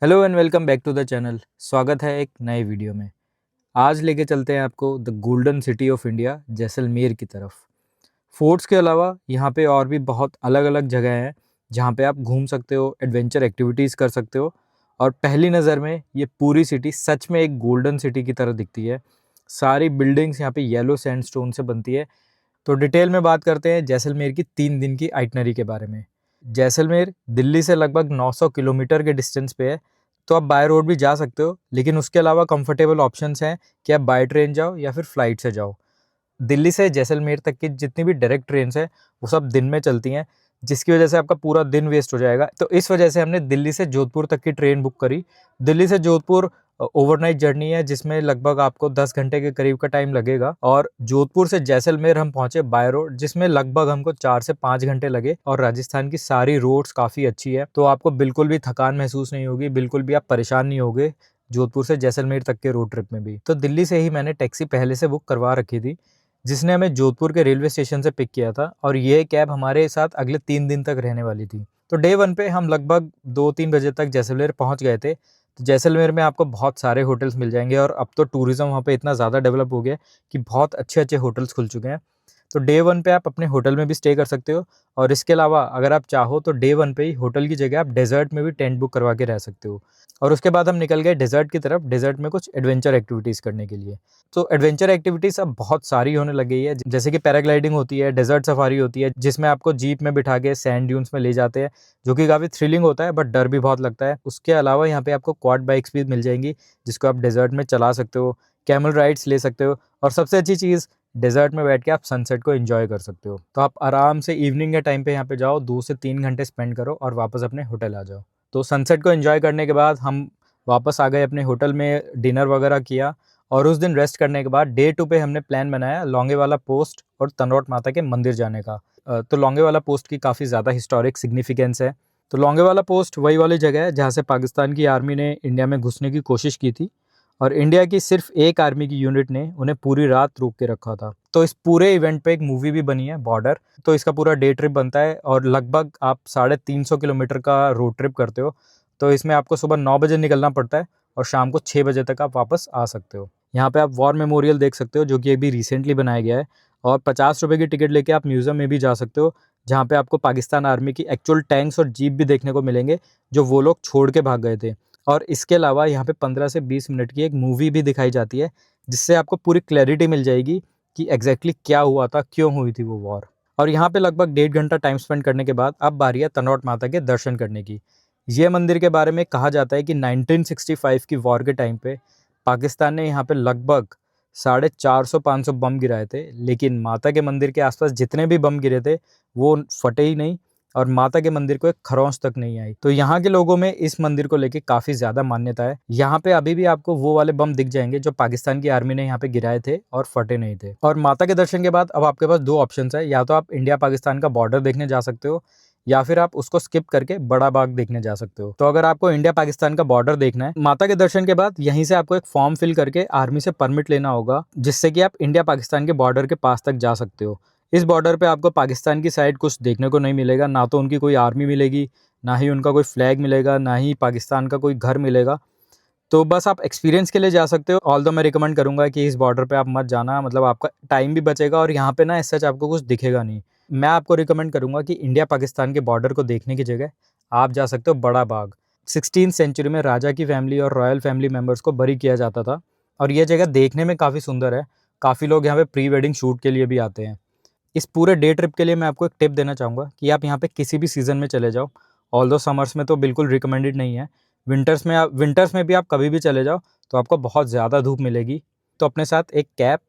Hello and welcome back to the channel. स्वागत है एक नए वीडियो में। आज लेके चलते हैं आपको the golden city of India Jaisalmer की तरफ। फोर्ट्स के अलावा यहाँ पे और भी बहुत अलग अलग जगह हैं जहाँ पे आप घूम सकते हो, एडवेंचर एक्टिविटीज़ कर सकते हो। और पहली नज़र में ये पूरी सिटी सच में एक गोल्डन सिटी की तरह दिखती है। सारी बिल्डिंग्स यहाँ पे येलो सैंडस्टोन से बनती है। तो डिटेल में बात करते हैं जैसलमेर की 3 दिन की आइटनरी के बारे में। जैसलमेर दिल्ली से लगभग 900 किलोमीटर के डिस्टेंस पे है, तो आप बाय रोड भी जा सकते हो, लेकिन उसके अलावा कंफर्टेबल ऑप्शंस हैं कि आप बाय ट्रेन जाओ या फिर फ्लाइट से जाओ। दिल्ली से जैसलमेर तक की जितनी भी डायरेक्ट ट्रेन्स हैं वो सब दिन में चलती हैं, जिसकी वजह से आपका पूरा दिन वेस्ट हो जाएगा। तो इस वजह से हमने दिल्ली से जोधपुर तक की ट्रेन बुक करी। दिल्ली से जोधपुर ओवरनाइट जर्नी है, जिसमें लगभग आपको 10 घंटे के करीब का टाइम लगेगा। और जोधपुर से जैसलमेर हम पहुंचे बाय रोड, जिसमें लगभग हमको 4 से 5 घंटे लगे। और राजस्थान की सारी रोड्स काफ़ी अच्छी है, तो आपको बिल्कुल भी थकान महसूस नहीं होगी, बिल्कुल भी आप परेशान नहीं होगे जोधपुर से जैसलमेर तक के रोड ट्रिप में भी। तो दिल्ली से ही मैंने टैक्सी पहले से बुक करवा रखी थी, जिसने हमें जोधपुर के रेलवे स्टेशन से पिक किया था। और ये कैब हमारे साथ अगले 3 दिन तक रहने वाली थी। तो डे 1 पे हम लगभग 2-3 बजे तक जैसलमेर पहुंच गए थे। तो जैसलमेर में आपको बहुत सारे होटल्स मिल जाएंगे, और अब तो टूरिज्म वहाँ पे इतना ज़्यादा डेवलप हो गया है कि बहुत अच्छे अच्छे होटल्स खुल चुके हैं। तो डे 1 पे आप अपने होटल में भी स्टे कर सकते हो। और इसके अलावा अगर आप चाहो तो डे 1 पे ही होटल की जगह आप डेजर्ट में भी टेंट बुक करवा के रह सकते हो। और उसके बाद हम निकल गए डेजर्ट की तरफ, डेजर्ट में कुछ एडवेंचर एक्टिविटीज़ करने के लिए। तो एडवेंचर एक्टिविटीज़ अब बहुत सारी होने लग गई है, जैसे कि पैराग्लाइडिंग होती है, डेजर्ट सफारी होती है, जिसमें आपको जीप में बिठा के सैंड ड्यून्स में ले जाते हैं, जो कि काफ़ी थ्रिलिंग होता है, बट डर भी बहुत लगता है। उसके अलावा यहाँ पे आपको क्वाड बाइक्स भी मिल जाएंगी, जिसको आप डेजर्ट में चला सकते हो, कैमल राइड्स ले सकते हो। और सबसे अच्छी चीज़, डेजर्ट में बैठ के आप सनसेट को एंजॉय कर सकते हो। तो आप आराम से इवनिंग के टाइम पे यहाँ पे जाओ, 2 से 3 घंटे स्पेंड करो और वापस अपने होटल आ जाओ। तो सनसेट को एंजॉय करने के बाद हम वापस आ गए अपने होटल में, डिनर वगैरह किया। और उस दिन रेस्ट करने के बाद डे 2 पे हमने प्लान बनाया लोंगेवाला पोस्ट और तनोट माता के मंदिर जाने का। तो लोंगेवाला पोस्ट की काफ़ी ज़्यादा हिस्टोरिक सिग्निफिकेंस है। तो लोंगेवाला पोस्ट वही वाली जगह है जहाँ से पाकिस्तान की आर्मी ने इंडिया में घुसने की कोशिश की थी, और इंडिया की सिर्फ एक आर्मी की यूनिट ने उन्हें पूरी रात रोक के रखा था। तो इस पूरे इवेंट पे एक मूवी भी बनी है, बॉर्डर। तो इसका पूरा डे ट्रिप बनता है, और लगभग आप 350 किलोमीटर का रोड ट्रिप करते हो। तो इसमें आपको सुबह 9 बजे निकलना पड़ता है, और शाम को 6 बजे तक आप वापस आ सकते हो। यहाँ पे आप वॉर मेमोरियल देख सकते हो, जो कि अभी रिसेंटली बनाया गया है। और 50 रुपये की टिकट लेके आप म्यूज़ियम में भी जा सकते हो, जहाँ पे आपको पाकिस्तान आर्मी की एक्चुअल टैंक्स और जीप भी देखने को मिलेंगे, जो वो लोग छोड़ के भाग गए थे। और इसके अलावा यहाँ पे 15 से 20 मिनट की एक मूवी भी दिखाई जाती है, जिससे आपको पूरी क्लैरिटी मिल जाएगी कि एग्जैक्टली क्या हुआ था, क्यों हुई थी वो वॉर। और यहाँ पे लगभग 1.5 घंटा टाइम स्पेंड करने के बाद अब बारी है तनोट माता के दर्शन करने की। ये मंदिर के बारे में कहा जाता है कि 1965 की वॉर के टाइम पे पाकिस्तान ने यहाँ पे लगभग 450-500 बम गिराए थे, लेकिन माता के मंदिर के आसपास जितने भी बम गिरे थे वो फटे ही नहीं, और माता के मंदिर को एक खरोंच तक नहीं आई। तो यहाँ के लोगों में इस मंदिर को लेके काफ़ी ज़्यादा मान्यता है। यहाँ पे अभी भी आपको वो वाले बम दिख जाएंगे जो पाकिस्तान की आर्मी ने यहाँ पे गिराए थे और फटे नहीं थे। और माता के दर्शन के बाद अब आपके पास 2 ऑप्शंस है, या तो आप इंडिया पाकिस्तान का बॉर्डर देखने जा सकते हो, या फिर आप उसको स्किप करके बड़ा बाग देखने जा सकते हो। तो अगर आपको इंडिया पाकिस्तान का बॉर्डर देखना है, माता के दर्शन के बाद यहीं से आपको एक फॉर्म फिल करके आर्मी से परमिट लेना होगा, जिससे कि आप इंडिया पाकिस्तान के बॉर्डर के पास तक जा सकते हो। इस बॉर्डर पे आपको पाकिस्तान की साइड कुछ देखने को नहीं मिलेगा, ना तो उनकी कोई आर्मी मिलेगी, ना ही उनका कोई फ्लैग मिलेगा, ना ही पाकिस्तान का कोई घर मिलेगा। तो बस आप एक्सपीरियंस के लिए जा सकते हो। ऑल्दो मैं रिकमेंड करूंगा कि इस बॉर्डर पे आप मत जाना, मतलब आपका टाइम भी बचेगा, और यहाँ पे ना ऐसा आपको कुछ दिखेगा नहीं। मैं आपको रिकमेंड करूंगा कि इंडिया पाकिस्तान के बॉर्डर को देखने की जगह आप जा सकते हो बड़ा बाग। 16th सेंचुरी में राजा की फैमिली और रॉयल फैमिली मेम्बर्स को बरी किया जाता था, और ये जगह देखने में काफ़ी सुंदर है। काफ़ी लोग यहाँ पे प्री वेडिंग शूट के लिए भी आते हैं। इस पूरे डे ट्रिप के लिए मैं आपको एक टिप देना चाहूँगा कि आप यहाँ पे किसी भी सीज़न में चले जाओ। ऑल्दो समर्स में तो बिल्कुल रिकमेंडेड नहीं है। विंटर्स में भी आप कभी भी चले जाओ तो आपको बहुत ज़्यादा धूप मिलेगी। तो अपने साथ एक कैप,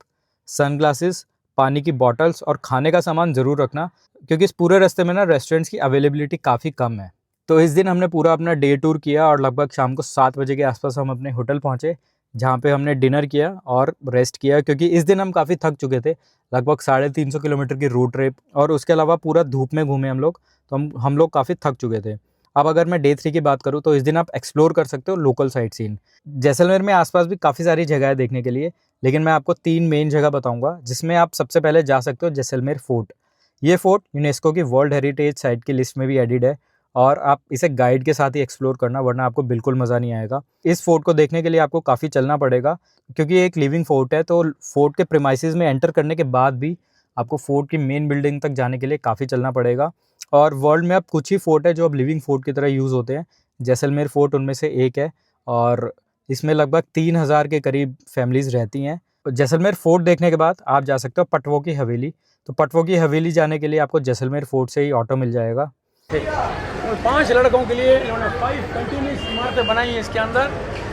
सनग्लासेस, पानी की बॉटल्स और खाने का सामान ज़रूर रखना, क्योंकि इस पूरे रास्ते में ना रेस्टोरेंट्स की अवेलेबिलिटी काफ़ी कम है। तो इस दिन हमने पूरा अपना डे टूर किया, और लगभग शाम को 7 बजे के आसपास हम अपने होटल पहुँचे, जहाँ पे हमने डिनर किया और रेस्ट किया, क्योंकि इस दिन हम काफ़ी थक चुके थे। लगभग 350 किलोमीटर की रोड ट्रिप, और उसके अलावा पूरा धूप में घूमे हम लोग, तो हम लोग काफ़ी थक चुके थे। अब अगर मैं डे 3 की बात करूँ तो इस दिन आप एक्सप्लोर कर सकते हो लोकल साइट सीन। जैसलमेर में आसपास भी काफ़ी सारी जगह है देखने के लिए, लेकिन मैं आपको 3 मेन जगह बताऊंगा, जिसमें आप सबसे पहले जा सकते हो जैसलमेर फोर्ट। ये फोर्ट यूनेस्को की वर्ल्ड हेरिटेज साइट की लिस्ट में भी एडिड है, और आप इसे गाइड के साथ ही एक्सप्लोर करना, वरना आपको बिल्कुल मज़ा नहीं आएगा। इस फोर्ट को देखने के लिए आपको काफ़ी चलना पड़ेगा, क्योंकि ये एक लिविंग फोर्ट है। तो फोर्ट के प्रीमाइसेस में एंटर करने के बाद भी आपको फोर्ट की मेन बिल्डिंग तक जाने के लिए काफ़ी चलना पड़ेगा। और वर्ल्ड में अब कुछ ही फोर्ट है जो अब लिविंग फोर्ट की तरह यूज़ होते हैं। जैसलमेर फोर्ट उनमें से एक है और इसमें लगभग 3000 के करीब फैमिलीज़ रहती हैं। जैसलमेर फोर्ट देखने के बाद आप जा सकते हो पटवो की हवेली। तो पटवो की हवेली जाने के लिए आपको जैसलमेर फोर्ट से ही ऑटो मिल जाएगा। और 5 लड़कों के लिए इन्होंने 5 कंटिन्यूस इमारतें बनाई हैं इसके अंदर,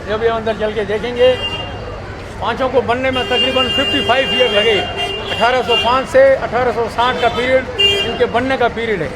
जब ये अंदर चल के देखेंगे। पाँचों को बनने में तकरीबन 55 ईयर लगे। 1805 से 1860 का पीरियड इनके बनने का पीरियड है।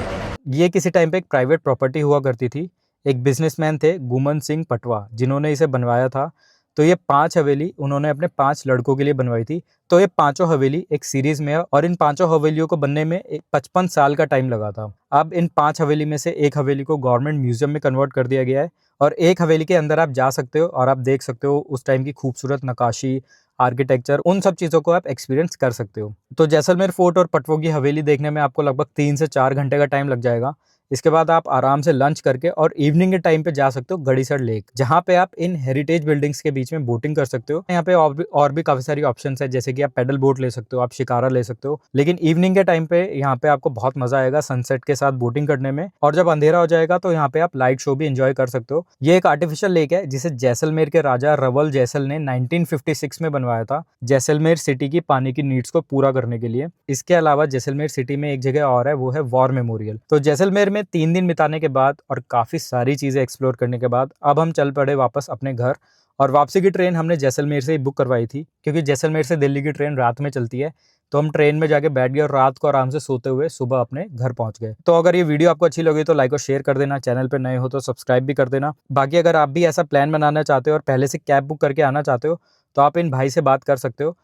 ये किसी टाइम पे एक प्राइवेट प्रॉपर्टी हुआ करती थी। एक बिजनेसमैन थे गुमन सिंह पटवा, जिन्होंने इसे बनवाया था। तो ये 5 हवेली उन्होंने अपने 5 लड़कों के लिए बनवाई थी। तो ये पाँचों हवेली एक सीरीज़ में है और इन 5 हवेलियों को बनने में 55 साल का टाइम लगा था। अब इन 5 हवेली में से एक हवेली को गवर्नमेंट म्यूज़ियम में कन्वर्ट कर दिया गया है और एक हवेली के अंदर आप जा सकते हो और आप देख सकते हो उस टाइम की खूबसूरत नक्काशी, आर्किटेक्चर, उन सब चीज़ों को आप एक्सपीरियंस कर सकते हो। तो जैसलमेर फोर्ट और पटवो की हवेली देखने में आपको लगभग 3 से 4 घंटे का टाइम लग जाएगा। इसके बाद आप आराम से लंच करके और इवनिंग के टाइम पे जा सकते हो गड़ीसर लेक, जहाँ पे आप इन हेरिटेज बिल्डिंग्स के बीच में बोटिंग कर सकते हो। यहाँ पे और भी काफ़ी सारी ऑप्शंस है, जैसे कि आप पैडल बोट ले सकते हो, आप शिकारा ले सकते हो। लेकिन इवनिंग के टाइम पे यहाँ पे आपको बहुत मजा आएगा सनसेट के साथ बोटिंग करने में। और जब अंधेरा हो जाएगा तो यहाँ पे आप लाइट शो भी एंजॉय कर सकते हो। ये एक आर्टिफिशियल लेक है जिसे जैसलमेर के राजा रवल जैसल ने 1956 में बनवाया था, जैसलमेर सिटी की पानी की नीड्स को पूरा करने के लिए। इसके अलावा जैसलमेर सिटी में एक जगह और है, वो है वॉर मेमोरियल। तो जैसलमेर में 3 दिन बिताने के बाद और काफ़ी सारी चीज़ें एक्सप्लोर करने के बाद अब हम चल पड़े वापस अपने घर। और वापसी की ट्रेन हमने जैसलमेर से ही बुक करवाई थी, क्योंकि जैसलमेर से दिल्ली की ट्रेन रात में चलती है। तो हम ट्रेन में जाके बैठ गए और रात को आराम से सोते हुए सुबह अपने घर पहुंच गए। तो अगर ये वीडियो आपको अच्छी लगी तो लाइक और शेयर कर देना, चैनल पे नए हो तो सब्सक्राइब भी कर देना। बाकी अगर आप भी ऐसा प्लान बनाना चाहते हो और पहले से कैब बुक करके आना चाहते हो तो आप इन भाई से बात कर सकते हो।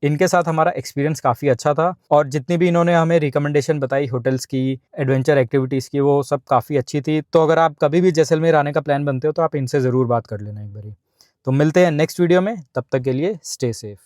इनके साथ हमारा एक्सपीरियंस काफ़ी अच्छा था और जितनी भी इन्होंने हमें रिकमेंडेशन बताई होटल्स की, एडवेंचर एक्टिविटीज़ की, वो सब काफ़ी अच्छी थी। तो अगर आप कभी भी जैसलमेर आने का प्लान बनते हो तो आप इनसे ज़रूर बात कर लेना एक बारी। तो मिलते हैं नेक्स्ट वीडियो में, तब तक के लिए स्टे सेफ।